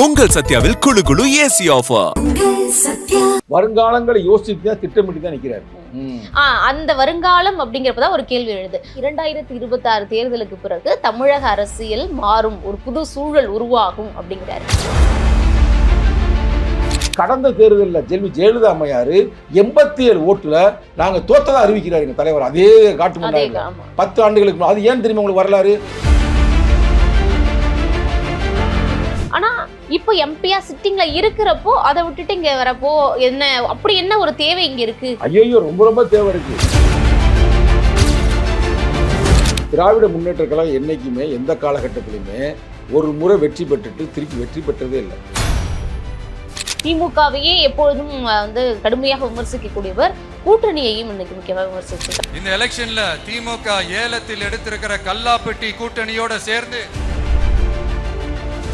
உங்கள் சத்யாவில் குளு குளு ஏசி ஆஃபர். வருங்காலங்களை யோசித்து தான் திட்டமிட்டு தான் நிற்கிறாரு. அந்த வருங்காலம் அப்படிங்கிறப்பதான் ஒரு கேள்வி எழுது. 2026 தேர்தலுக்கு பிறகு தமிழக அரசியல் மாறும், ஒரு புது சூழல் உருவாகும் அப்படிங்கிறாரு. கடந்த தேர்தலில் ஜெயலலிதா அம்மையார் 87 ஓட்டுல நாங்க தோத்ததா அறிவிக்கிறார் எங்க தலைவர். அதே காட்டுமன்னார் 10 ஆண்டுகளுக்கு முன்னாடி. அது ஏன் தெரியுமா உங்களுக்கு வரலாறு? ஆனா இப்போ எம்பியா சிட்டிங்ல இருக்கிறப்போ அதை விட்டுட்டு இங்க வரப்போ என்ன அப்படி என்ன ஒரு தேவை இங்க இருக்கு? ஐயோ, ரொம்ப ரொம்ப தேவை இருக்கு. திராவிட முன்னேற்ற கழகம் என்னைக்குமே எந்த காலகட்டத்திலுமே ஒரு முறை வெற்றி பெற்றுட்டு திருப்பி வெற்றி பெற்றதே இல்லை. திமுகவையே எப்பொழுதும் கடுமையாக விமர்சிக்கக்கூடியவர் கூட்டணியையும் இன்னைக்கு முக்கியமாக விமர்சிக்கிறார். இந்த எலெக்ஷன்ல திமுக ஏலத்தில் எடுத்திருக்கிற கல்லாப்பட்டி கூட்டணியோட சேர்ந்து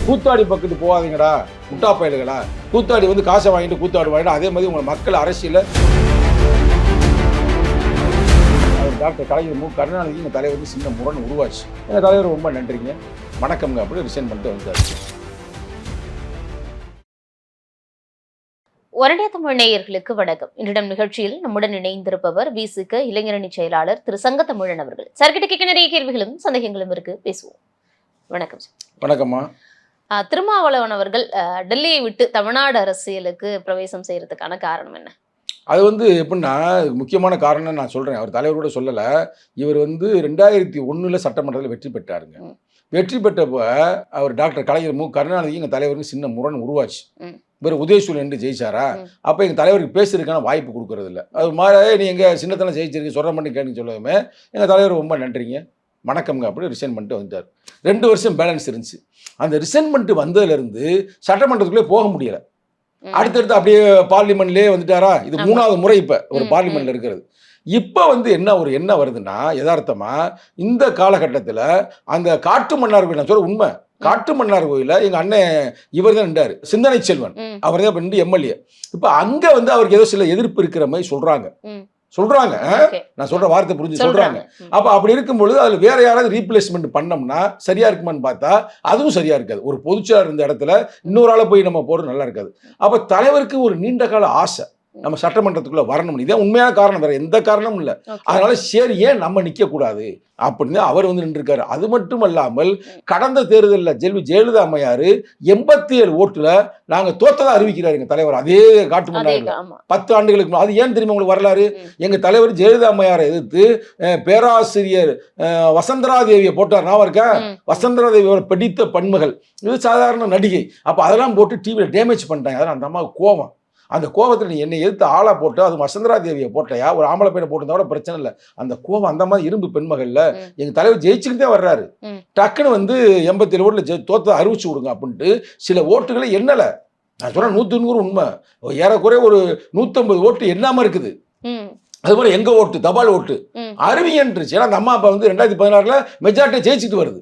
கூத்தாடி பக்கத்து போகாதீங்கடா முட்டா பயல்களா. கூத்தாடி காசை வாங்கிட்டு கூத்தாடி வாங்கிட்டு அதே மாதிரி உங்களை மக்கள் அரசியல டாக்டர் கலைஞர் மு கருணாநிதி எங்கள் தலைவருக்கு சின்ன முரண் உருவாச்சு. எங்கள் தலைவர் ரொம்ப நன்றிங்க வணக்கம்ங்க அப்படி ரிசைன் பண்ணிட்டு வந்தார். ஒரே தமிழ் நேயர்களுக்கு வணக்கம். இன்றிடம் நிகழ்ச்சியில் நம்முடன் இணைந்திருப்பவர் விசிக இளைஞரணி செயலாளர் திரு சங்கத்தமிழன் அவர்கள். சார்கிட்ட கேட்க நிறைய கேள்விகளும் சந்தேகங்களும் இருக்கு, பேசுவோம். வணக்கம் சார். வணக்கம்மா. திருமாவளவன் அவர்கள் டெல்லியை விட்டு தமிழ்நாடு அரசியலுக்கு பிரவேசம் செய்யறதுக்கான காரணம் என்ன? அது எப்படின்னா முக்கியமான காரணம் நான் சொல்றேன். அவர் தலைவரோட சொல்லலை. இவர் 2001 சட்டமன்றத்தில் வெற்றி பெற்றாருங்க. வெற்றி பெற்றப்ப அவர் டாக்டர் கலைஞர் மு கருணாநிதி எங்கள் தலைவருக்கு சின்ன முரண் உருவாச்சு. இவர் உதயசூரியன் என்று ஜெயிச்சாரா, அப்போ எங்கள் தலைவருக்கு பேசுறதுக்கான வாய்ப்பு கொடுக்கறது இல்லை. அது மாதிரி நீ எங்கள் சின்னத்தனை ஜெயிச்சிருக்கு சொல்கிற பண்ணி கேட்டுன்னு சொல்லவுமே எங்கள் தலைவர் ரொம்ப நன்றிங்க வணக்கம்ங்க அப்படி ரிசைன் பண்ணிட்டு வந்துட்டார். 2 வருஷம் பேலன்ஸ் இருந்துச்சு. அந்த ரிசைன் பண்ணிட்டு வந்ததுலேருந்து சட்டமன்றத்துக்குள்ளே போக முடியலை. அடுத்தடுத்து அப்படியே பார்லிமெண்ட்லேயே வந்துட்டாரா. இது 3வது முறை இப்போ ஒரு பார்லிமெண்ட்டில் இருக்கிறது. இப்போ என்ன வருதுன்னா யதார்த்தமாக இந்த காலகட்டத்தில் அந்த காட்டு மன்னார் கோயில், நான் சொல்ற உண்மை, காட்டு மன்னார் கோயில எங்க அண்ணன் இவர் தான் நின்றாரு, சிந்தனை செல்வன். அவர் தான் இப்போ எம்எல்ஏ. இப்போ அங்கே அவருக்கு ஏதோ சில எதிர்ப்பு இருக்கிற மாதிரி சொல்றாங்க. நான் சொல்ற வார்த்தை புரிஞ்சு சொல்றாங்க. அப்ப அப்படி இருக்கும்பொழுது அதுல வேற யாராவது ரீப்ளேஸ்மெண்ட் பண்ணோம்னா சரியா இருக்குமான்னு பார்த்தா அதுவும் சரியா இருக்காது. ஒரு பொதுச்செயலாளர் இருந்த இடத்துல இன்னொரு ஆளை போய் நம்ம போறது நல்லா இருக்காது. அப்ப தலைவருக்கு ஒரு நீண்ட கால ஆசை நம்ம சட்டமன்றத்துக்குள்ள வரணும். இதான் உண்மையான காரணம், வேற எந்த காரணமும் இல்லை. அதனால சரி ஏன் நம்ம நிக்க கூடாது அப்படின்னு அவர் நின்றுருக்காரு. அது மட்டும் அல்லாமல் கடந்த தேர்தலில் ஜெயலலிதா அம்மையார் 87 ஓட்டுல நாங்க தோத்ததா அறிவிக்கிறார் எங்க தலைவர். அதே காட்டுமன்னார் 10 ஆண்டுகளுக்கு முன்னாடி. அது ஏன் தெரியுமா உங்களுக்கு வரலாறு? எங்க தலைவர் ஜெயலலிதா அம்மையாரை எதிர்த்து பேராசிரியர் வசந்தரா தேவியை போட்டார். நான் இருக்கா வசந்தரா தேவியோட படித்த பன்மகள், இது சாதாரண நடிகை. அப்ப அதெல்லாம் போட்டு டிவியில் டேமேஜ் பண்ணிட்டாங்க. அதெல்லாம் அந்த அம்மாவுக்கு கோபம். அந்த கோபத்தில் நீ என்னை எதிர்த்து ஆளா போட்டு அது வசந்தரா தேவியை போட்டையா, ஒரு ஆம்பளை பையனை போட்டிருந்தா கூட பிரச்சனை இல்லை. அந்த கோபம் அந்த மாதிரி இரும்பு பெண்மகள்ல எங்க தலைவர் ஜெயிச்சுக்கிட்டே வர்றாரு. டக்குன்னு 87 ஓட்டுல தோத்த அறிவிச்சு விடுங்க அப்படின்ட்டு சில ஓட்டுகளை எண்ணல. நான் சொல்றேன் 100 உண்மை. ஏறக்குறைய ஒரு 150 ஓட்டு எண்ணாம இருக்குது. அது போல எங்க ஓட்டு தபால் ஓட்டு அறிவியன்றுச்சு. ஏன்னா அந்த அம்மா அப்பா 2016 மெஜாரிட்டியை ஜெயிச்சுட்டு வருது.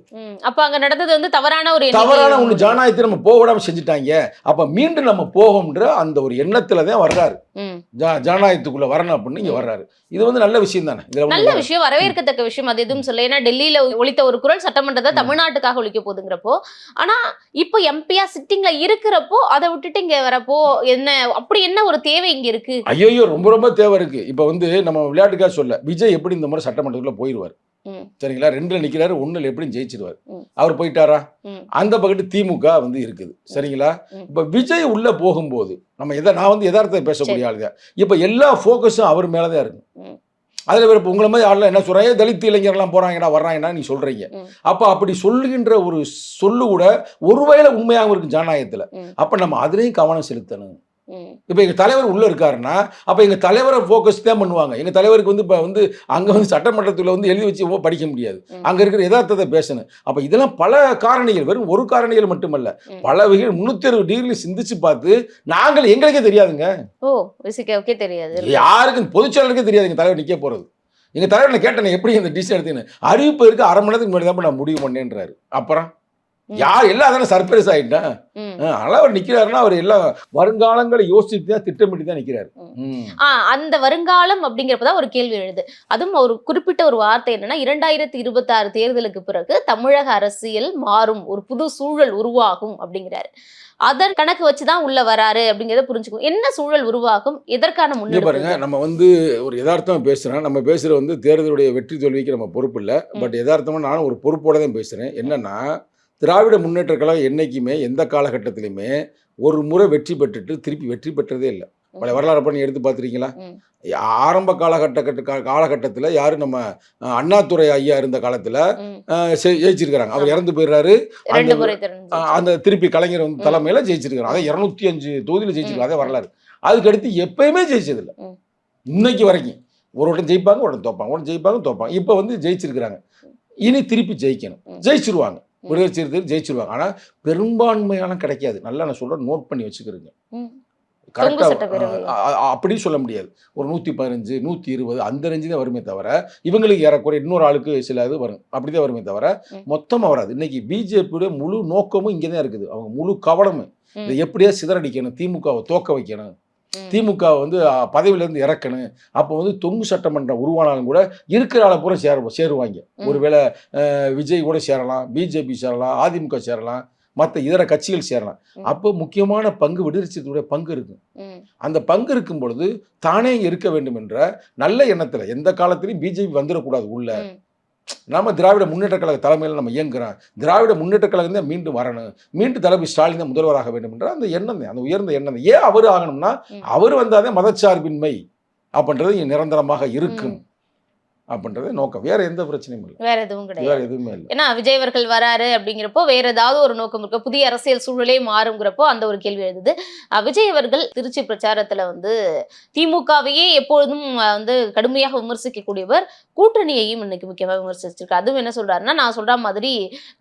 அப்ப அங்க நடந்தது தவறான ஒண்ணு ஜனநாயகத்தை நம்ம போக விடாம செஞ்சுட்டாங்க. அப்ப மீண்டும் நம்ம போகும்ன்ற அந்த ஒரு எண்ணத்துலதான் வர்றாரு. ஜனநாயகத்துக்குள்ள வரணும் அப்படின்னு இங்க வர்றாரு. இது நல்ல விஷயம் தானே, நல்ல விஷயம், வரவேற்கத்தக்க விஷயம். அது எதுவும் சொல்ல. ஏன்னா டெல்லியில ஒலித்த ஒரு குரல் சட்டமன்றத்தை தமிழ்நாட்டுக்காக ஒலிக்க போகுதுங்கிறப்போ, ஆனா இப்போ எம்பியா சிட்டிங்ல இருக்கிறப்போ அதை விட்டுட்டு இங்க வரப்போ என்ன அப்படி என்ன ஒரு தேவை இங்க இருக்கு? ஐயோ, ரொம்ப ரொம்ப தேவை இருக்கு. இப்ப நம்ம விளையாட்டுக்காக சொல்ல, விஜய் எப்படி இந்த முறை சட்டமன்றத்துக்குள்ள போயிடுவார் சரிங்களா? 2ல நிக்கிறாரு, 1ல் எப்படியும் ஜெயிச்சிருவார். அவர் போயிட்டாரா? அந்த பக்கத்து திமுக இருக்குது சரிங்களா? இப்ப விஜய் உள்ள போகும்போது நம்ம நான் யதார்த்தத்தை பேசக்கூடிய ஆளுங்க. இப்ப எல்லா போக்கஸும் அவர் மேலதான் இருக்கு. அதுல வேற உங்களை மாதிரி ஆள்லாம் என்ன சொல்றாங்க, தலித் இளைஞர்லாம் போறாங்கடா வர்றாங்கன்னா நீ சொல்றீங்க. அப்ப அப்படி சொல்லுகின்ற ஒரு சொல்லு கூட ஒருவேளை உண்மையாகவும் இருக்கு ஜனநாயகத்துல. அப்ப நம்ம அதுலயும் கவனம் செலுத்தணும். இப்ப எங்க தலைவர் உள்ள இருக்காருன்னா அப்ப எங்க தலைவரை போக்கஸ் தான் பண்ணுவாங்க. எங்க தலைவருக்கு இப்ப அங்க சட்டமன்றத்துல எழுதி வச்சு படிக்க முடியாது. அங்க இருக்கிற யதார்த்தத்தை பேசணும். அப்ப இதெல்லாம் பல காரணிகள், வெறும் ஒரு காரணிகள் மட்டுமல்ல, பல வகைகள் 360 டிகிரி சிந்திச்சு பார்த்து நாங்கள் எங்களுக்கே தெரியாதுங்க. தெரியாது, யாருக்கும் பொதுச்செயலருக்கே தெரியாது எங்க தலைவர் நிக்க போறது. எங்க தலைவர்ல கேட்டேன் எப்படி இந்த டிசிஷன் எடுத்துன்னு. அறிவிப்பு இருக்கு 1/2 மணி நேரத்துக்கு முன்னாடி தான் நான் முடிவு பண்ணேன்றாரு. அப்புறம் எல்லாம் அதனால சர்ப்ரைஸ் ஆயிட்டேன். அதனால அவர் நிக்கிறாருன்னா அவர் எல்லாம் வருங்காலங்களை யோசிச்சுட்டு தான் திட்டமிட்டு தான் நிக்கிறாரு. அந்த வருங்காலம் அப்படிங்கிறப்பதான் ஒரு கேள்வி எழுது. அதுவும் ஒரு குறிப்பிட்ட ஒரு வார்த்தை என்னன்னா 2026 தேர்தலுக்கு பிறகு தமிழக அரசியல் மாறும், ஒரு புது சூழல் உருவாகும் அப்படிங்கிறாரு. அதன் கணக்கு வச்சுதான் உள்ள வராரு அப்படிங்கிறத புரிஞ்சுக்கும். என்ன சூழல் உருவாகும், எதற்கான முன்னெடுப்பு? பாருங்க, நம்ம ஒரு யதார்த்தமா பேசுறோம். நம்ம பேசுற தேர்தலுடைய வெற்றி தோல்விக்கு நம்ம பொறுப்பு இல்லை. பட் யதார்த்தமா நானும் ஒரு பொறுப்போட தான் பேசுறேன். என்னன்னா, திராவிட முன்னேற்ற கழகம் என்னைக்குமே எந்த காலகட்டத்திலுமே ஒரு முறை வெற்றி பெற்றுட்டு திருப்பி வெற்றி பெற்றதே இல்லை. பல வரலாறு பண்ணி எடுத்து பார்த்துருக்கீங்களா? ஆரம்ப காலகட்டத்தில் யாரு நம்ம அண்ணாதுரை ஐயா இருந்த காலத்தில் ஜெயிச்சிருக்கிறாங்க. அவர் இறந்து போயிடுறாரு. அந்த திருப்பி கலைஞர் தலைமையில ஜெயிச்சிருக்காங்க. அதை 205 தொகுதியில் ஜெயிச்சிருக்காங்க. அதே வரலாறு. அதுக்கு அடுத்து எப்பயுமே ஜெயிச்சதில்லை. இன்னைக்கு வரைக்கும் ஒரு வட்டம் ஜெயிப்பாங்க, ஒரு தோப்பாங்க, ஒரு ஜெயிப்பாங்க, தோப்பாங்க. இப்போ ஜெயிச்சிருக்கிறாங்க. இனி திருப்பி ஜெயிக்கணும். ஜெயிச்சிருவாங்க. ஒரே தேர்தல் ஜெயிச்சிருவாங்க. ஆனால் பெரும்பான்மையான கிடைக்காது. நல்லா நான் சொல்கிறேன், நோட் பண்ணி வச்சுக்கிறேங்க. கரெக்டாக அப்படி சொல்ல முடியாது. ஒரு 115, 120 அந்த ரேஞ்சு தான் வருமே தவிர, இவங்களுக்கு ஏறக்குறைய இன்னொரு ஆளுக்கு சில இது வரும். அப்படிதான் வருமே தவிர மொத்தமாக வராது. இன்னைக்கு பிஜேபியோட முழு நோக்கமும் இங்கே தான் இருக்குது. அவங்க முழு கவனமும் இதை எப்படியா சிதறடிக்கணும், திமுகவை தோக்க வைக்கணும், திமுக பதவியிலேருந்து இறக்கணும். அப்போ தொங்கு சட்டமன்றம் உருவானாலும் கூட இருக்கிற ஆளை பூரா சேருவாங்க. ஒருவேளை விஜய் கூட சேரலாம், பிஜேபி சேரலாம், அதிமுக சேரலாம், மற்ற இதர கட்சிகள் சேரலாம். அப்போ முக்கியமான பங்கு விடுதலை பங்கு இருக்கு. அந்த பங்கு இருக்கும் பொழுது தானே இருக்க வேண்டும் என்ற நல்ல எண்ணத்துல எந்த காலத்திலையும் பிஜேபி வந்துடக்கூடாது உள்ள. நம்ம திராவிட முன்னேற்ற கழக தலைமையில் நம்ம இயங்குறோம். திராவிட முன்னேற்ற கழகம் தான் மீண்டும் வரணும், மீண்டும் தளபதி ஸ்டாலின் தான் முதல்வராக வேண்டும் என்ற அந்த எண்ணம் தான், அந்த உயர்ந்த எண்ணம் தான். ஏன் அவர் ஆகணும்னா அவர் வந்தாதான் மதச்சார்பின்மை அப்படின்றது நிரந்தரமாக இருக்கும் அப்படின்றது நோக்கம். வேற எந்த பிரச்சனையும் இல்லை, வேற எதுவும் கிடையாது, வேற எதுவுமே இல்லை. ஏன்னா விஜய் அவர்கள் வராரு அப்படிங்கிறப்போ வேற ஏதாவது ஒரு நோக்கம் இருக்கு, புதிய அரசியல் சூழலே மாறுங்கிறப்போ அந்த ஒரு கேள்வி எழுதுது. விஜய் அவர்கள் திருச்சி பிரச்சாரத்துல திமுகவையே எப்பொழுதும் கடுமையாக விமர்சிக்கக்கூடியவர், கூட்டணியையும் இன்னைக்கு முக்கியமாக விமர்சிச்சிருக்காரு. அதுவும் என்ன சொல்றாருன்னா, நான் சொல்ற மாதிரி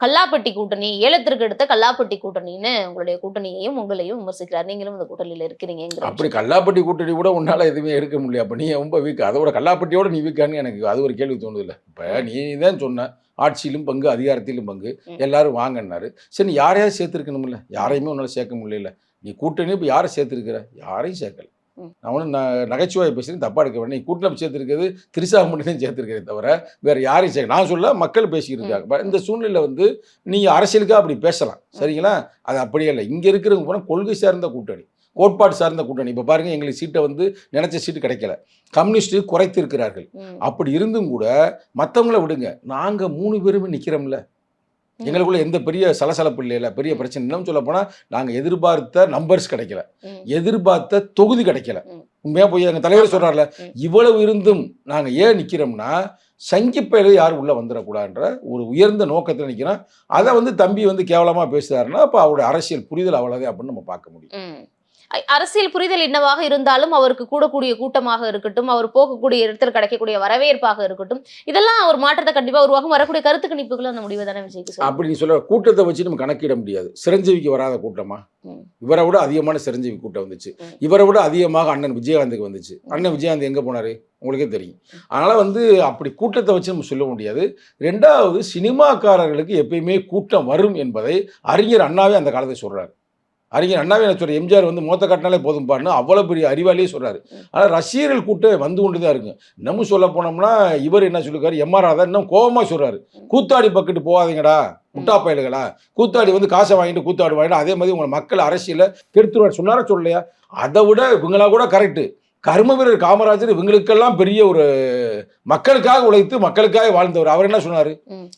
கல்லாப்பட்டி கூட்டணி, ஏலத்திற்கு எடுத்த கல்லாப்பட்டி கூட்டணின்னு உங்களுடைய கூட்டணியையும் உங்களையும் விமர்சிக்கிறார். நீங்களும் இந்த கூட்டணியில இருக்கிறீங்க. அப்படி கல்லாப்பட்டி கூட்டணி கூட உன்னால எதுவுமே எடுக்க முடியல. அப்ப நீ ரொம்ப வீக், அதோட கல்லாப்பட்டியோட நீ வீக்கான்னு எனக்கு அது ஒரு கேள்வி தோணுதில்லை. இப்போ நீ தான் சொன்ன ஆட்சியிலும் பங்கு, அதிகாரத்திலும் பங்கு, எல்லாரும் வாங்கினாரு. சரி, யாரையாவது சேர்த்துருக்கணும்ல? யாரையுமே உன்னால சேர்க்க முடியல. நீ கூட்டணி இப்போ யாரை சேர்த்துருக்கிற? யாரையும் சேர்க்கல. நான் ஒன்றும் நகைச்சுவாயை பேசுகிறேன், தப்பா எடுக்க வேண்டாம். நீ கூட்டணி சேர்த்துருக்கிறது திரிசா மட்டும் தான் சேர்த்துருக்கிறே தவிர வேற யாரையும் சேர்க்க. நான் சொல்ல மக்கள் பேசிக்கிட்டு இருக்காங்க. இந்த சூழ்நிலையில் நீ அரசியலுக்காக அப்படி பேசலாம், சரிங்களா? அது அப்படியே இல்லை. இங்கே இருக்கிறவங்க போனால் கொள்கை சார்ந்த கூட்டணி, கோட்பாடு சார்ந்த கூட்டணி. இப்போ பாருங்க, எங்களுக்கு சீட்டை நினைச்ச சீட்டு கிடைக்கல, கம்யூனிஸ்ட் குறைத்து இருக்கிறார்கள். அப்படி இருந்தும் கூட மற்றவங்கள விடுங்க, நாங்க 3 பேருமே நிக்கிறோம்ல, எங்களுக்குள்ள எந்த பெரிய சலசலப்பு இல்லையில, பெரிய பிரச்சனை. இன்னும் சொல்ல போனா நாங்க எதிர்பார்த்த நம்பர்ஸ் கிடைக்கல, எதிர்பார்த்த தொகுதி கிடைக்கல. உண்மையா போய் எங்க தலைவர் சொல்றாருல, இவ்வளவு இருந்தும் நாங்க ஏன் நிக்கிறோம்னா சங்கிப்பையில யாரும் உள்ள வந்துடக்கூடாதுன்ற ஒரு உயர்ந்த நோக்கத்தில் நிக்கிறோம். அதை தம்பி கேவலமா பேசுறாருன்னா அப்ப அவருடைய அரசியல் புரிதல் அவ்வளவுதான் அப்படின்னு நம்ம பார்க்க முடியும். அரசியல் புரிதல் என்னவாக இருந்தாலும் அவருக்கு கூடக்கூடிய கூட்டமாக இருக்கட்டும், அவர் போகக்கூடிய இடத்துல கிடைக்கக்கூடிய வரவேற்பாக இருக்கட்டும், இதெல்லாம் ஒரு மாற்றத்தை கண்டிப்பா உருவாகும். வரக்கூடிய கருத்து கணிப்புகள் அந்த முடிவை தானே விஜய்க்கு அப்படி நீ சொல்ல கூட்டத்தை வச்சு நம்ம கணக்கிட முடியாது. சிரஞ்சீவிக்கு வராத கூட்டமா? இவரை விட அதிகமான சிரஞ்சீவி கூட்டம் வந்துச்சு. இவரை விட அதிகமாக அண்ணன் விஜயகாந்துக்கு வந்துச்சு. அண்ணன் விஜயகாந்த் எங்க போனாரு உங்களுக்கே தெரியும். அதனால அப்படி கூட்டத்தை வச்சு நம்ம சொல்ல முடியாது. ரெண்டாவது, சினிமாக்காரர்களுக்கு எப்பயுமே கூட்டம் வரும் என்பதை அறிஞர் அண்ணாவே அந்த காலத்தை சொல்றாரு. அறிஞர் அண்ணாவே என்ன சொல்ற, எம்ஜிஆர் மொத்த கட்டினாலே போதும் பாருன்னு அவ்வளோ பெரிய அறிவாளியே சொல்றாரு. ஆனால் ரசிகர்கள் கூட்டம் கொண்டு தான் இருக்கு. இன்னமும் சொல்ல போனோம்னா இவர் என்ன சொல்லிருக்காரு, எம்ஆர் ராதா இன்னும் கோபமாக சொல்றாரு, கூத்தாடி பக்கெட்டு போகாதீங்கடா முட்டா பயல்களா, கூத்தாடி காசை வாங்கிட்டு கூத்தாடி வாங்கிட்டு அதே மாதிரி உங்களை மக்கள் அரசியல கெடுத்துருவாரு சொன்னாரா சொல்லலையா? அதை விட இவங்களா கூட கரெக்டு. கர்ம வீரர் காமராஜர் இவங்களுக்கெல்லாம் பெரிய ஒரு மக்களுக்காக உழைத்து மக்களுக்காக வாழ்ந்தவர். அவர் என்ன சொன்னாரு,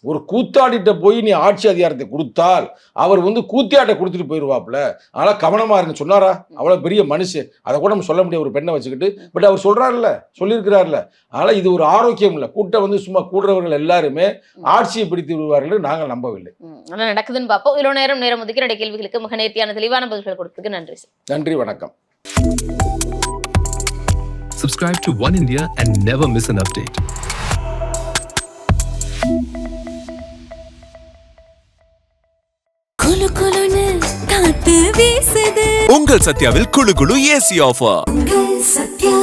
ஒரு கூத்தாடிட்ட போய் நீ ஆட்சி அதிகாரத்தை கொடுத்தால் அவர் கூத்தியாட்ட கொடுத்துட்டு போயிடுவாப்புல, அதனால கவனமா இருங்க சொன்னாரா? அவ்வளவு பெரிய மனுஷன். அதை கூட நம்ம சொல்ல முடியாது ஒரு பெண்ணை வச்சுக்கிட்டு. பட் அவர் சொல்றாருல்ல, சொல்லியிருக்கிறாருல. அதனால இது ஒரு ஆரோக்கியம் இல்லை. கூட்டம் சும்மா கூடுறவர்கள் எல்லாருமே ஆட்சியை பிடித்து விடுவார்கள் நாங்கள் நம்பவில்லை. ஆனா நடக்குதுன்னு பார்ப்போம். இவ்வளவு நேரம் ஒதுக்கி என்னுடைய கேள்விகளுக்கு மிக நேர்த்தியான தெளிவான பதில்கள் கொடுத்ததுக்கு நன்றி. நன்றி, வணக்கம். Subscribe to One India and never miss an update. Kullu குலுன்னு காத்து வீசுது. உங்கள் சத்யாவில் குளு குளு ஏசி ஆஃபர். சத்யா.